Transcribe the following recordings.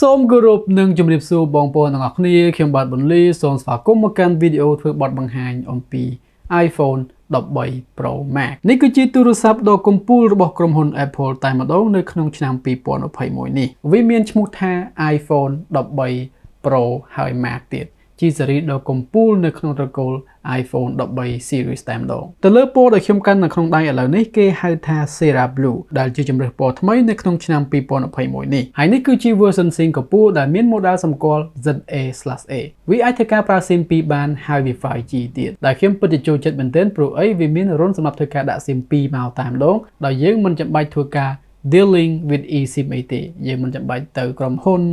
សូមគោរពនិងជំរាបសួរបងប្អូនទាំងអស់គ្នាខ្ញុំបាទបន្លីសូមស្វាគមន៍មកកាន់វីដេអូធ្វើបទបង្ហាញអំពី iPhone 13 Pro Max នេះគឺជាទូរស័ព្ទដ៏កំពូលរបស់ក្រុមហ៊ុន Apple តែម្ដងនៅក្នុងឆ្នាំ2021នេះវាមានឈ្មោះថា iPhone 13 Pro ហើយ Max ទៀតជាស៊េរីដ៏កំពូលនៅក្នុងត្រកូល iPhone 13 Series តែម្ដងទៅលើពណ៌ដែលខ្ញុំកាន់នៅក្នុងដៃឥឡូវនេះគេហៅថា Sierra Blue ដែលជាជម្រើសពណ៌ថ្មីនៅក្នុងឆ្នាំ2021នេះហើយនេះគឺជា version Singapore ដែលមាន model សម្គាល់ ZA/A វាអាចធ្វើការប្រើ SIM 2បានហើយ Wi-Fi G ទៀតដែលខ្ញុំពិតជាចូលចិត្តមែនទែនព្រោះអីវាមានរុនសម្រាប់ធ្វើការដាក់ SIM 2មកតែម្ដងដោយយើងមិនចាំបាច់ធ្វើការ dealing with eSIM អីទេយើងមិនចាំបាច់ទៅក្រុមហ៊ុន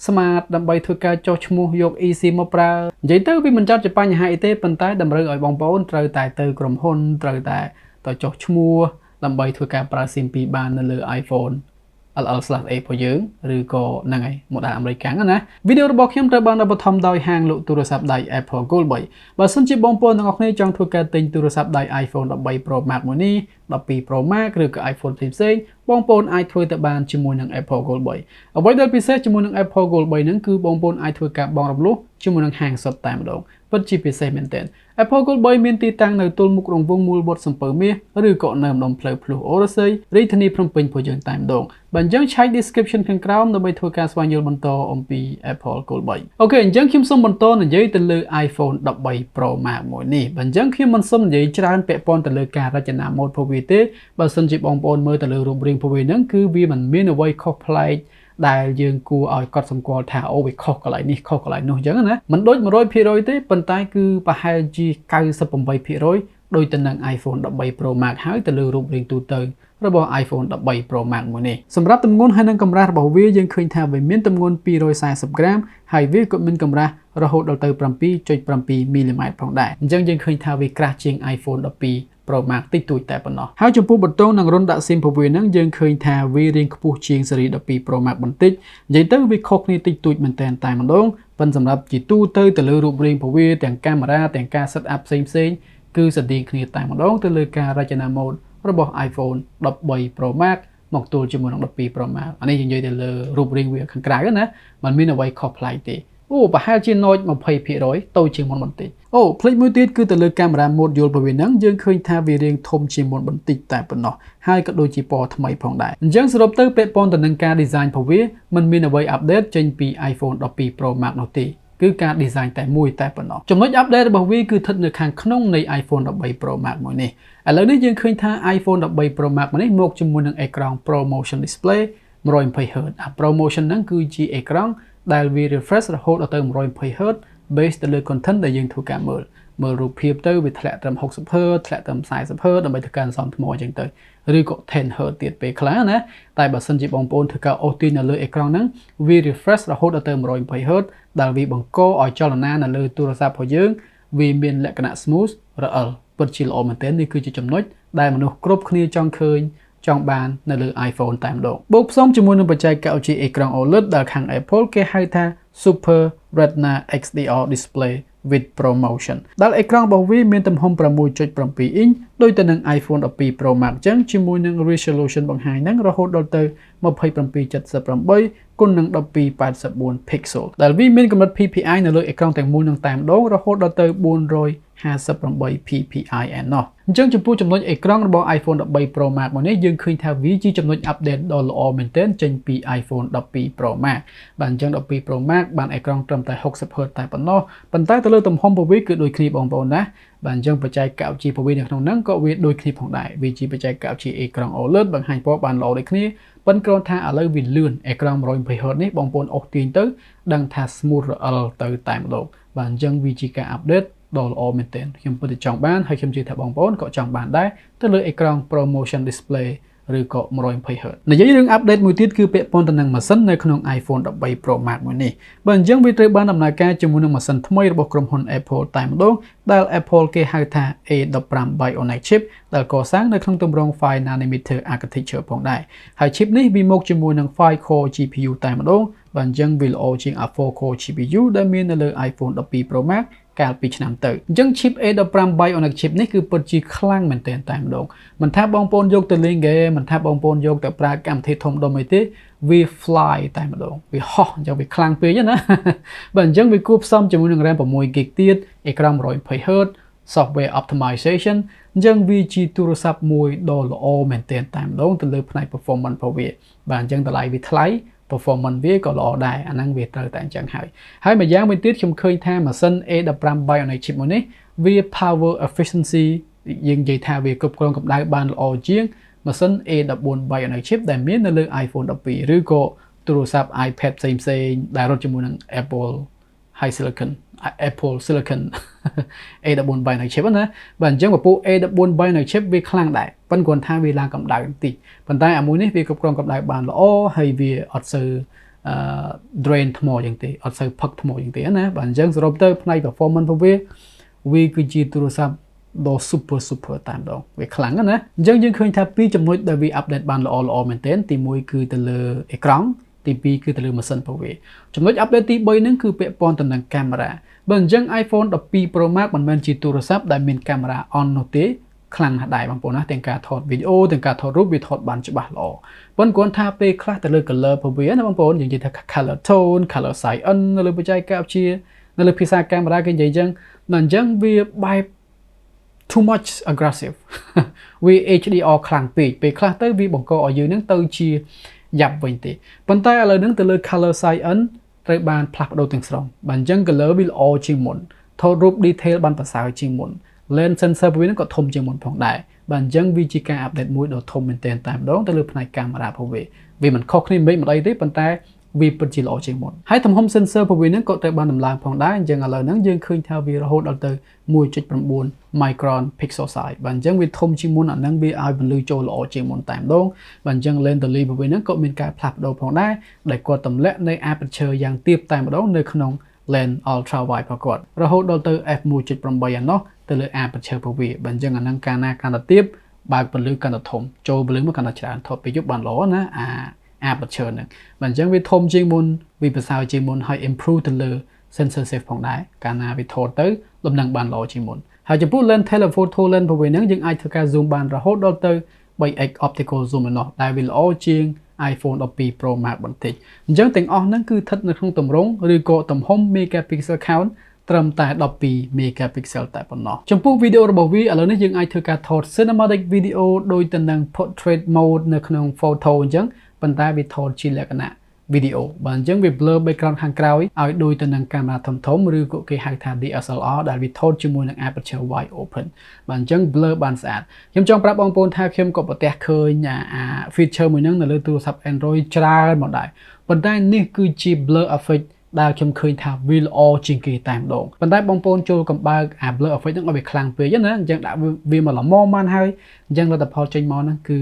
Smart ដើម្បីធ្វើការចុះឈ្មោះយក eSIM មកប្រើនិយាយទៅវាមិនចាត់ជាបញ្ហាអីទេប៉ុន្តែតម្រូវឲ្យបងប្អូនត្រូវតែទៅក្រុមហ៊ុនត្រូវតែទៅចុះឈ្មោះដើម្បីធ្វើការប្រើ SIM 2បាននៅលើ iPhone LL/A របស់យើងឬក៏ហ្នឹងហើយ model អាមេរិកណាវីដេអូរបស់ខ្ញុំត្រូវបានឧបត្ថម្ភដោយហាងលក់ទូរស័ព្ទដៃ Apple Gold 3បើសិនជាបងប្អូនទាំងអស់គ្នាចង់ធ្វើការទិញទូរស័ព្ទដៃ iPhone 13 Pro Max មួយនេះ12 Pro Max ឬក៏ iPhone ផ្សេងៗបងប្អូនអាចធ្វើទៅបានជាមួយនឹង Apple Gold 3អ្វីដែលពិសេសជាមួយនឹង Apple Gold 3ហ្នឹងគឺបងប្អូនអាចធ្វើការបង់រំលោះជាមួយនឹងហាងសុទ្ធតែម្ដងពិតជាពិសេសមែនទែន Apple Gold 3មានទីតាំងនៅទល់មុខរង្វង់មូលវត្តសំពៅមាសឬក៏នៅម្ដុំផ្លូវភ្លុះអូរស័យរាជធានីភ្នំពេញរបស់យើងតែម្ដងបើអញ្ចឹងឆែក description ខាងក្រោមដើម្បីធ្វើការស្វែងយល់បន្តអំពី Apple Gold 3អូខេអញ្ចឹងខ្ញុំសូមបន្តនិយាយទៅលើ iPhone 13 Pro Max មួយនេះបើអញ្ចឹងខ្ញុំមិនសូមនិយាយច្រើនពាក់ព័ន្ធទៅលើការរចនាម៉ូដរបស់វាទេបើសិនជាបងប្អូនមើលទៅលើរូបរាងរបស់វាហ្នឹងគឺវាមិនមានអ្វីខុសប្លែកដែលយើងគួរឲ្យកត់សម្គាល់ថាអូវាខុសកន្លែងនេះខុសកន្លែងនោះអញ្ចឹងណាមិនដូច 100% ទេប៉ុន្តែគឺប្រហែលជា 98% ដូចទៅនឹង iPhone 13 Pro Max ហើយទៅលើរូបរាងទូទៅរបស់ iPhone 13 Pro Max មួយនេះសម្រាប់ទម្ងន់ហើយនិងកម្រាស់របស់វាយើងឃើញថាវាមានទម្ងន់240ក្រាមហើយវាក៏មានកម្រាស់រហូតដល់ទៅ 7.7 មីលីម៉ែត្រផងដែរអញ្ចឹងយើងឃើញថាវាក្រាស់ជាង iPhone 12 Pro Max តិចតួចតែប៉ុណ្ណោះហើយចំពោះប៊ូតុងនិងរុនដាក់ SIM របស់វាហ្នឹងយើងឃើញថាវារាងខ្ពស់ជាងស៊េរី12 Pro Max បន្តិចនិយាយទៅវាខុសគ្នាតិចតួចមែនតែម្ដងប៉ុន្តែសម្រាប់ជាទូទៅលើរូបរាងរបស់វាទាំងកាមេរ៉ាទាំងការ set up ផ្សេងគឺស្តីគ្នាតែម្ដងទៅលើការរចនាម៉ូដរបស់ iPhone 13 Pro Max មកទល់ជាមួយនឹង12 Pro Max អានេះយើងនិយាយទៅលើរូបរាងវាខាងក្រៅណាมันមានអ្វីខុសប្លែកទេអូប្រហែលជា Note 20% តូចជាងមុនបន្តិចអូផ្លេចមួយទៀតគឺទៅលើកាមេរ៉ាម៉ូដយល់របស់វាហ្នឹងយើងឃើញថាវារាងធំជាងមុនបន្តិចតែប៉ុណ្ណោះហើយក៏ដូចជាពណ៌ថ្មីផងដែរអញ្ចឹងសរុបទៅពាក់ព័ន្ធទៅនឹងការ design របស់វាมันមានអ្វី update ចេញពី iPhone 12 Pro Max នោះទេគឺការ design តែមួយតែប៉ុណ្ណោះចំណុច update របស់វាគឺស្ថិតនៅខាងក្នុងនៃ iPhone 13 Pro Max មួយនេះឥឡូវនេះយើងឃើញថា iPhone 13 Pro Max មួយនេះមកជាមួយនឹងអេក្រង់ ProMotion Display 120Hz អា ProMotion ហ្នឹងគឺជាអេក្រង់ដែលវា refresh រហូតដល់ទៅ 120Hz base ទៅលើ content ដែលយើងធ្វើការមើលរូបភាពទៅវាធ្លាក់ត្រឹម 60Hz ធ្លាក់ត្រឹម 40Hz ដើម្បីធ្វើការសន្សំថ្មអញ្ចឹងទៅឬក៏ 10Hz ទៀតពេលខ្លះណាតែបើសិនជាបងប្អូនធ្វើការអូសទាញនៅលើអេក្រង់ហ្នឹងវា refresh រហូតដល់ទៅ 120Hz ដែលវាបង្កឲ្យចលនានៅលើទូរស័ព្ទរបស់យើងវាមានលក្ខណៈ smooth រអិលពិតជាល្អមែនទែននេះគឺជាចំណុចដែលមនុស្សគ្រប់គ្នាចង់ឃើញចង់បាននៅលើ iPhone តែម្ដងបូកផ្សំជាមួយនឹងបច្ចេកវិទ្យាអេក្រង់ OLED ដែលខាង Apple គេហៅថា Super Retina XDR Display with ProMotion ដែលអេក្រង់របស់វាមានទំហំ 6.7 អ៊ីនដូចទៅនឹង iPhone 12 Pro Max ចឹងជាមួយនឹង resolution បង្ហាញហ្នឹងរហូតដល់ទៅ 2778 គុណនឹង 1284 pixel ដែលវាមានកម្រិត PPI នៅលើអេក្រង់ទាំងមូលនឹងតែម្ដងរហូតដល់ទៅ 458 PPI ឯណោះអញ្ចឹងចំពោះចំណុចអេក្រង់របស់ iPhone 13 Pro Max មកនេះយើងឃើញថាវាជាចំណុច update ដ៏ល្អមែនទែនចេញពី iPhone 12 Pro Max បាទអញ្ចឹង12 Pro Max បានអេក្រង់ត្រឹមតែ 60Hz តែប៉ុណ្ណោះប៉ុន្តែទៅលើទំហំរបស់វាគឺដូចគ្នាបងប្អូនណាបាទអញ្ចឹងបច្ចេកវិទ្យារបស់វានៅក្នុងហ្នឹងក៏វាដូចគ្នាផងដែរវាជាបច្ចេកវិទ្យាអេក្រង់ OLED បង្ហាញពណ៌បានល្អដូចគ្នាប៉ុន្តែគ្រាន់ថាឥឡូវវាលឿនអេក្រង់ 120Hz នេះបងប្អូនអូសទាញទៅដឹងថា smooth រអិលទៅតែម្ដងបាទអញ្ចឹងវាជាការ update ដ៏ល្អមែនទែនខ្ញុំពិតជាចង់បានហើយខ្ញុំជឿថាបងប្អូនក៏ចង់បានដែរទៅលើអេក្រង់ ProMotion Display ឬក៏ 120Hz និយាយរឿង update មួយទៀតគឺពាក់ព័ន្ធទៅនឹងម៉ាស៊ីននៅក្នុង iPhone 13 Pro Max មួយនេះបើអញ្ចឹងវាត្រូវបានដំណើរការជាមួយនឹងម៉ាស៊ីនថ្មីរបស់ក្រុមហ៊ុន Apple តែម្ដងដែល Apple គេហៅថា A15 Bionic Chip ដែលកសាងនៅក្នុងទម្រង់ 5nm architecture ផងដែរហើយ chip នេះវាមកជាមួយនឹង 5-core GPU តែម្ដងបាទអញ្ចឹងវាល្អជាង 4-core GPU ដែលមាននៅលើ iPhone 12 Pro Max កាលពីឆ្នាំទៅអញ្ចឹង chip A15 Bionic chip នេះគឺពិតជាខ្លាំងមែនទែនតែម្ដងមិនថាបងប្អូនយកទៅលេងហ្គេមមិនថាបងប្អូនយកទៅប្រើកម្មវិធីធំដុំអីទេវា fly តែម្ដងវាហោះអញ្ចឹងវាខ្លាំងពេកណាបាទអញ្ចឹងវាគួបផ្សំជាមួយនឹង RAM 6GB ទៀតអេក្រង់ 120Hz software optimization អញ្ចឹងវាជាទូរស័ព្ទមួយដ៏ល្អមែនទែនតែម្ដងទៅលើផ្នែក performance របស់វាបាទអញ្ចឹងតម្លៃវាថ្លៃ performance វាក៏ល្អដែរអាហ្នឹងវាត្រូវតែអញ្ចឹងហើយម្យ៉ាងវិញទៀតខ្ញុំឃើញថាម៉ាស៊ីន A15 Bionic chip មួយនេះវា power efficiency យើងនិយាយថាវាគ្រប់គ្រងកម្ដៅបានល្អជាងម៉ាស៊ីន A14 Bionic chip ដែលមាននៅលើ iPhone 12 ឬក៏ទូរស័ព្ទ iPad ផ្សេងដែលរត់ជាមួយនឹង Apple Silicon A14 Bionic chip ណាបាទអញ្ចឹងពពួក A14 Bionic chip វាខ្លាំងដែរប៉ុន្តែគ្រាន់ថាវាឡើងកម្ដៅបន្តិចប៉ុន្តែអាមួយនេះវាគ្រប់គ្រងកម្ដៅបានល្អហើយវាអត់សូវdrain ថ្មយ៉ាងទេអត់សូវផឹកថ្មយ៉ាងទេណាបាទអញ្ចឹងសរុបទៅផ្នែក performance របស់វាគឺជាទូរស័ព្ទដ៏ super តែម្ដងវាខ្លាំងណាអញ្ចឹងយើងឃើញថាពីរចំណុចដែលវា update បានល្អមែនទែនទី1គឺទៅលើអេក្រង់ទី2គឺទៅលើម៉ាស៊ីនរបស់វាចំណុច update ទី3ហ្នឹងគឺពាក់ព័ន្ធទៅនឹងកាមេរ៉ាបើអញ្ចឹង iPhone 12 Pro Max មិនមែនជាទូរស័ព្ទដែលមានកាមេរ៉ា on នោះទេខ្លាំងណាស់ដែរបងប្អូនណាទាំងការថតវីដេអូទាំងការថតរូបវាថតបានច្បាស់ល្អប៉ុន្តែគ្រាន់ថាពេលខ្លះទៅលើ color របស់វាណាបងប្អូនយើងនិយាយថា color tone color cyan នៅលើបច្ចេកវិទ្យានៅលើភាសាកាមេរ៉ាគេនិយាយអញ្ចឹងដល់អញ្ចឹងវាបែប too much aggressive វា HDR ខ្លាំងពេកពេលខ្លះទៅវាបង្កឲ្យយើងនឹងទៅជាយ៉ាប់វិញទេប៉ុន្តែឥឡូវហ្នឹងទៅលើ color cyan ត្រូវបានផ្លាស់ប្ដូរទាំងស្រុងបាទអញ្ចឹង color វាល្អជាងមុនថតរូប detail បានប្រសើរជាងមុន lens sensor របស់វានឹងក៏ធំជាងមុនផងដែរបាទអញ្ចឹងវាជាការ update មួយដ៏ធំមែនទែនតែម្ដងទៅលើផ្នែកកាមេរ៉ារបស់វាមិនខុសគ្នាមិនអីទេប៉ុន្តែវាពិតជាល្អជាងមុនហើយទំហំ sensor របស់វានឹងក៏ត្រូវបានដំឡើងផងដែរអញ្ចឹងឥឡូវហ្នឹងយើងឃើញថាវារហូតដល់ទៅ 1.9 micron pixel size បាទអញ្ចឹងវាធំជាងមុនអាហ្នឹងវាឲ្យពន្លឺចូលល្អជាងមុនតែម្ដងបាទអញ្ចឹង lens delay របស់វាហ្នឹងក៏មានការផ្លាស់ប្ដូរផងដែរដែលគាត់ទម្លាក់នៅ aperture យ៉ាងទាបតែម្ដងនៅក្នុង lens ultra wide របស់គាត់រហូតដល់ទៅ f1.8 អានោះទៅលើ aperture របស់វាបាទអញ្ចឹងអាហ្នឹងកាលណាកាន់តែទាបបើកពន្លឺកាន់តែធំចូលពន្លឺមកកាន់តែច្រើនថតពេលយប់បានល្អណាaperture ហ្នឹងបាទអញ្ចឹងវាធំជាងមុនវាប្រសើរជាងមុនហើយ improve ទៅលើ sensor safe ផងដែរកាលណាវាថតទៅលំនឹងបានល្អជាងមុនហើយចំពោះ lens telephoto lens របស់វាហ្នឹងយើងអាចធ្វើការ zoom បានរហូតដល់ទៅ 3x optical zoom ឯណោះដែលវាល្អជាង iPhone 12 Pro Max បន្តិចអញ្ចឹងទាំងអស់ហ្នឹងគឺស្ថិតនៅក្នុងទម្រង់ឬក៏ទំហំ megapixel count ត្រឹមតែ12 megapixel តែប៉ុណ្ណោះចំពោះវីដេអូរបស់វាឥឡូវនេះយើងអាចធ្វើការថត cinematic video ដូចទៅនឹង portrait mode នៅក្នុង photo អញ្ចឹងប៉ុន្តែវាថតជាលក្ខណៈ video បាទអញ្ចឹងវា blur background ខាងក្រោយឲ្យដូចទៅនឹងកាមេរ៉ាធំឬក៏គេហៅថា DSLR ដែលវាថតជាមួយនឹង aperture wide open បាទអញ្ចឹង blur បានស្អាតខ្ញុំចង់ប្រាប់បងប្អូនថាខ្ញុំក៏ប្រទះឃើញfeature មួយហ្នឹងនៅលើទូរស័ព្ទ Android ច្រើនមកដែរប៉ុន្តែនេះគឺជា blur effect ដែលខ្ញុំឃើញថាវាល្អជាងគេតែម្ដងប៉ុន្តែបងប្អូនចូលកំបើកblur effect ហ្នឹងឲ្យវាខ្លាំងពេកណាអញ្ចឹងដាក់វាមកល្មមបានហើយអញ្ចឹងលទ្ធផលចេញមកហ្នឹងគឺ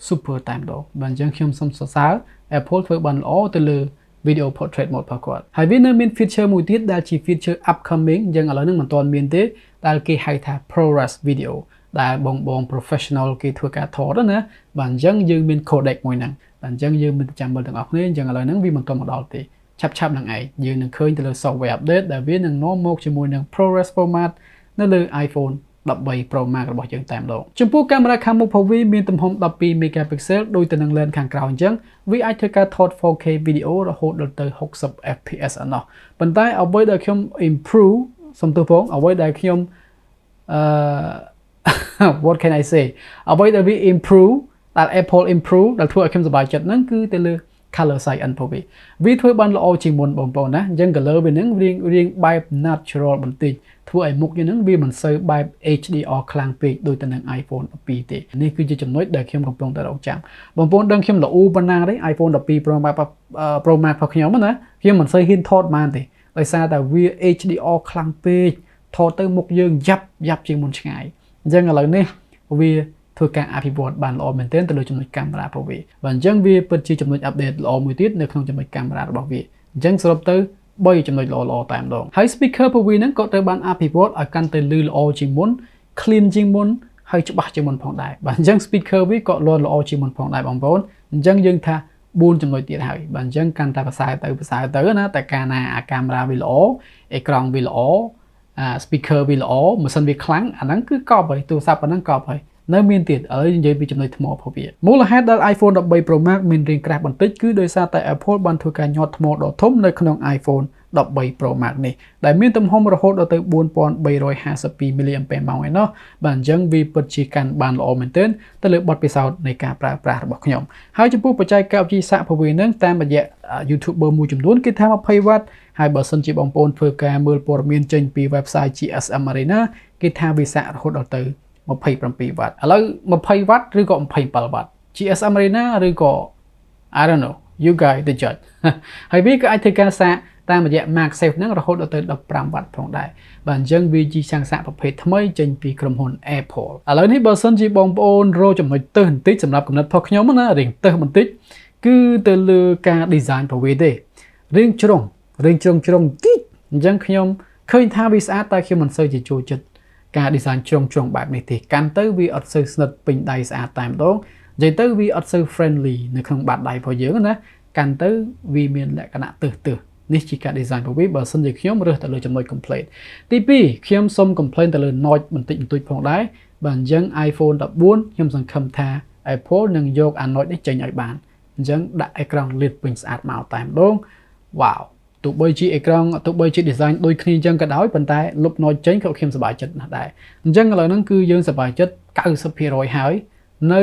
super តែម្ដងបាទអញ្ចឹងខ្ញុំសូមសរសើរ Apple ធ្វើបានល្អទៅលើ video portrait mode របស់គាត់ហើយវានៅមាន feature មួយទៀតដែលជា feature upcoming អញ្ចឹងឥឡូវហ្នឹងមិនទាន់មានទេដែលគេហៅថា ProRes video ដែលបង professional គេធ្វើការថតណាបាទអញ្ចឹងយើងមាន codec មួយហ្នឹងបាទអញ្ចឹងយើងមានចាំមើលទាំងអស់គ្នាអញ្ចឹងឥឡូវហ្នឹងវាមិនទាន់មកដល់ទេឆាប់នឹងឯងយើងនឹងឃើញទៅលើ software update ដែលវានឹងនាំមកជាមួយនឹង ProRes format នៅលើ iPhone 13 Pro Max របស់យើងតែម្ដងចំពោះកាមេរ៉ាខាងមុខរបស់វាមានទំហំ12 megapixel ដូចទៅនឹង lens ខាងក្រោយអញ្ចឹងវាអាចធ្វើការថត 4K វីដេអូរហូតដល់ទៅ60 fps អានោះប៉ុន្តែអ្វីដែលខ្ញុំ improve សំទោសផងអ្វីដែលខ្ញុំwhat can I say អ្វីដែលវា improve ដែល Apple improve ដែលធ្វើឲ្យខ្ញុំសប្បាយចិត្តហ្នឹងគឺទៅលើ color cyan របស់វាធ្វើបានល្អជាងមុនបងប្អូនណាអញ្ចឹង color វាហ្នឹងរៀងបែប natural បន្តិចធ្វើឲ្យមុខយើងហ្នឹងវាមិនសូវបែប HDR ខ្លាំងពេកដូចទៅនឹង iPhone 12ទេនេះគឺជាចំណុចដែលខ្ញុំកំពុងតែរកចាំបងប្អូនដឹងខ្ញុំល្អប៉ុណ្ណាទេ iPhone 12 Pro Max របស់ខ្ញុំណាខ្ញុំមិនសូវហ៊ានថតបានទេដោយសារតែវា HDR ខ្លាំងពេកថតទៅមុខយើងយ៉ាប់ជាងមុនឆ្ងាយអញ្ចឹងឥឡូវនេះវាធ្វើការអភិវឌ្ឍបានល្អមែនទែនទៅលើចំណុចកាមេរ៉ារបស់វាបាទអញ្ចឹងវាពិតជាចំណុចអាប់ដេតល្អមួយទៀតនៅក្នុងចំណុចកាមេរ៉ារបស់វាអញ្ចឹងសរុបទៅ3ចំណុចល្អតែម្ដងហើយ speaker របស់វាហ្នឹងក៏ត្រូវបានអភិវឌ្ឍឲ្យកាន់តែលឺល្អជាងមុន clean ជាងមុនហើយច្បាស់ជាងមុនផងដែរបាទអញ្ចឹង speaker វាក៏ល្អជាងមុនផងដែរបងប្អូនអញ្ចឹងយើងថា4ចំណុចទៀតហើយបាទអញ្ចឹងកាន់តែប្រសើរទៅណាតែកាលណាកាមេរ៉ាវាល្អអេក្រង់វាល្អ speaker វាល្អម៉ាស៊ីនវាខ្លាំងអាហ្នឹងគឺកប់ហើយទូរស័ព្ទអាហ្នឹងកប់ហើយនៅមានទៀតឥឡូវនិយាយពីចំណុចថ្មរបស់វាមូលហេតុដែល iPhone 13 Pro Max មានរាងក្រាស់បន្តិចគឺដោយសារតែ Apple បានធ្វើការញាត់ថ្មដ៏ធំនៅក្នុង iPhone 13 Pro Max នេះដែលមានទំហំរហូតដល់ទៅ 4352 mAh ឯណោះបាទអញ្ចឹងវាពិតជាកាន់បានល្អមែនទែនទៅលើបទពិសោធន៍នៃការប្រើប្រាស់របស់ខ្ញុំហើយចំពោះបច្ចេកវិទ្យាសាកល្បងហ្នឹងតាមរយៈ YouTuber មួយចំនួនគេថា 20W ហើយបើសិនជាបងប្អូនធ្វើការមើលព័ត៌មានចេញពី website GSM Arena គេថាវាសាករហូតដល់ទៅ27W ឥឡូវ 20W ឬក៏ 27W GSM Arena ឬក៏ I don't know you guys the judge ហើយវាក៏អាចធ្វើការសាកតាមរយៈ MagSafe ហ្នឹងរហូតដល់ទៅ 15W ផងដែរបាទអញ្ចឹងវាជាសាកប្រភេទថ្មីចេញពីក្រុមហ៊ុន Apple ឥឡូវនេះបើសិនជាបងប្អូនរកចំណុចទើសបន្តិចសម្រាប់កំណត់របស់ខ្ញុំណារៀងទើសបន្តិចគឺទៅលើការ design របស់វាទេរៀងជ្រុងតិចអញ្ចឹងខ្ញុំឃើញថាវាស្អាតតែខ្ញុំមិនសូវជាចូលចិត្តការ design ជ្រុងបែបនេះទេកាន់ទៅវាអត់សូវស្និទ្ធពេញដៃស្អាតតែម្ដងនិយាយទៅវាអត់សូវ friendly នៅក្នុងបាតដៃរបស់យើងណាកាន់ទៅវាមានលក្ខណៈទើសនេះជាការ design របស់វាបើសិនជាខ្ញុំរើសទៅលើចំណុច complaint ទី2ខ្ញុំសូម complaint ទៅលើ noise បន្តិចបន្តួចផងដែរបាទអញ្ចឹង iPhone 14ខ្ញុំសង្ឃឹមថា Apple នឹងយកអា noise នេះចេញឲ្យបានអញ្ចឹងដាក់អេក្រង់លាតពេញស្អាតមកតែម្ដងវ៉ាវទោះបីជាអេក្រង់ទោះបីជា design ដូចគ្នាអញ្ចឹងក៏ដោយប៉ុន្តែលុប noise ចេញក៏ខ្ញុំសប្បាយចិត្តណាស់ដែរអញ្ចឹងឥឡូវហ្នឹងគឺយើងសប្បាយចិត្ត 90% ហើយនៅ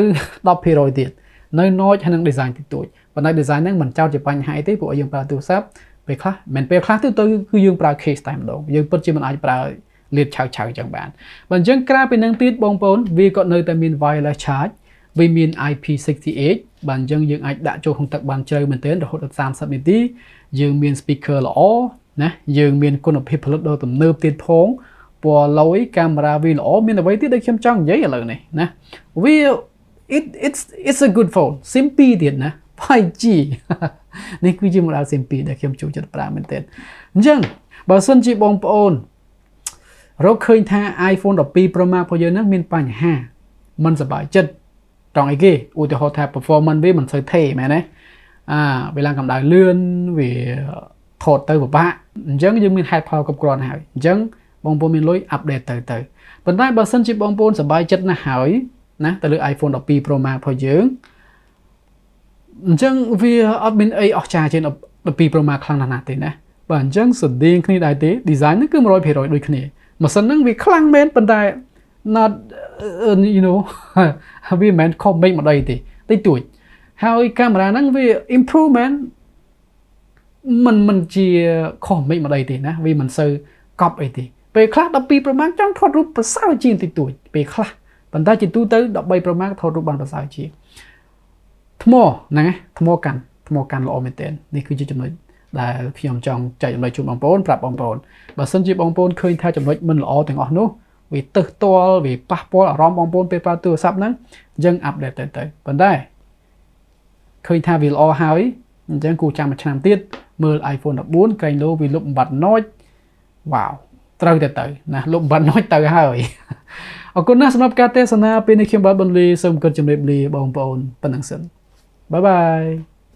10% ទៀតនៅ noise ហើយនឹង design តិចតួចប៉ុន្តែ design ហ្នឹងមិនចោទជាបញ្ហាអីទេព្រោះយើងប្រើទូរស័ព្ទពេលខ្លះមិនពេលខ្លះទៅគឺយើងប្រើ case តែម្ដងយើងពិតជាមិនអាចប្រើលាតឆៅអញ្ចឹងបានបើអញ្ចឹងក្រៅពីនឹងទៀតបងប្អូនវាក៏នៅតែមាន wireless charge វាមាន IP68 បាទអញ្ចឹងយើងអាចដាក់ចូលក្នុងទឹកបានជ្រៅមែនទែនរហូតដល់30នាទីយើងមាន speaker ល្អណាយើងមានគុណភាពផលិតដ៏ទំនើបទៀតផងពណ៌លយកាមេរ៉ាវាល្អមានអ្វីទៀតដែលខ្ញុំចង់និយាយឥឡូវនេះណាវា it's a good phone simple ទៀតណា 5G នេះគឺជា model simple ដែលខ្ញុំចូលចិត្តប្រើមែនទែនអញ្ចឹងបើសិនជាបងប្អូនរកឃើញថា iPhone 12 Pro Max របស់យើងហ្នឹងមានបញ្ហាមិនសប្បាយចិត្តត្រង់អីគេឧទាហរណ៍ថា performance វាមិនសូវថេរមែនទេវាឡើងកម្ដៅលឿនវាថតទៅពិបាកអញ្ចឹងយើងមានហេតុផលគ្រប់គ្រាន់ហើយអញ្ចឹងបងប្អូនមានលុយ update ទៅប៉ុន្តែបើសិនជាបងប្អូនសប្បាយចិត្តណាស់ហើយណាទៅលើ iPhone 12 Pro Max របស់យើងអញ្ចឹងវាអត់មានអីអស្ចារ្យជាង12 Pro Max ខ្លាំងណាស់ទេណាបាទអញ្ចឹងស្តៀងគ្នាដែរទេ design ហ្នឹងគឺ 100% ដូចគ្នាម៉ាស៊ីនហ្នឹងវាខ្លាំងមែនប៉ុន្តែ not you know វាមិនមែនខុសមេឃមួយដីទេតិចតួចហើយកាមេរ៉ាហ្នឹងវា improvement មិនជាខុសមេឃមួយដីទេណាវាមិនសូវកប់អីទេពេលខ្លះ12 Pro Max ចង់ថតរូបប្រសើរជាងតិចតួចពេលខ្លះប៉ុន្តែជាទូទៅ13 Pro Max ថតរូបបានប្រសើរជាងថ្មហ្នឹងថ្មកាន់ល្អមែនទែននេះគឺជាចំណុចដែលខ្ញុំចង់ចែកចំណុចជូនបងប្អូនប្រាប់បងប្អូនបើសិនជាបងប្អូនឃើញថាចំណុចមិនល្អទាំងអស់នោះវាទើសទាល់វាប៉ះពាល់អារម្មណ៍បងប្អូនពេលប្រើទូរស័ព្ទហ្នឹងអញ្ចឹងអាប់ដេតទៅប៉ុន្តែឃើញថាវាល្អហើយអញ្ចឹងគូចាំមួយឆ្នាំទៀតមើល iPhone 14ក្រែងលោវាលុបបំបត្តិ noise វ៉ាវត្រូវទៅណាលុបបំបត្តិ noise ទៅហើយអរគុណណាស់សម្រាប់ការទេសនាពេលនេះខ្ញុំបាទបន្លីសូមគិតជម្រាបលាបងប្អូនប៉ុណ្ណឹងសិនបាយបាយ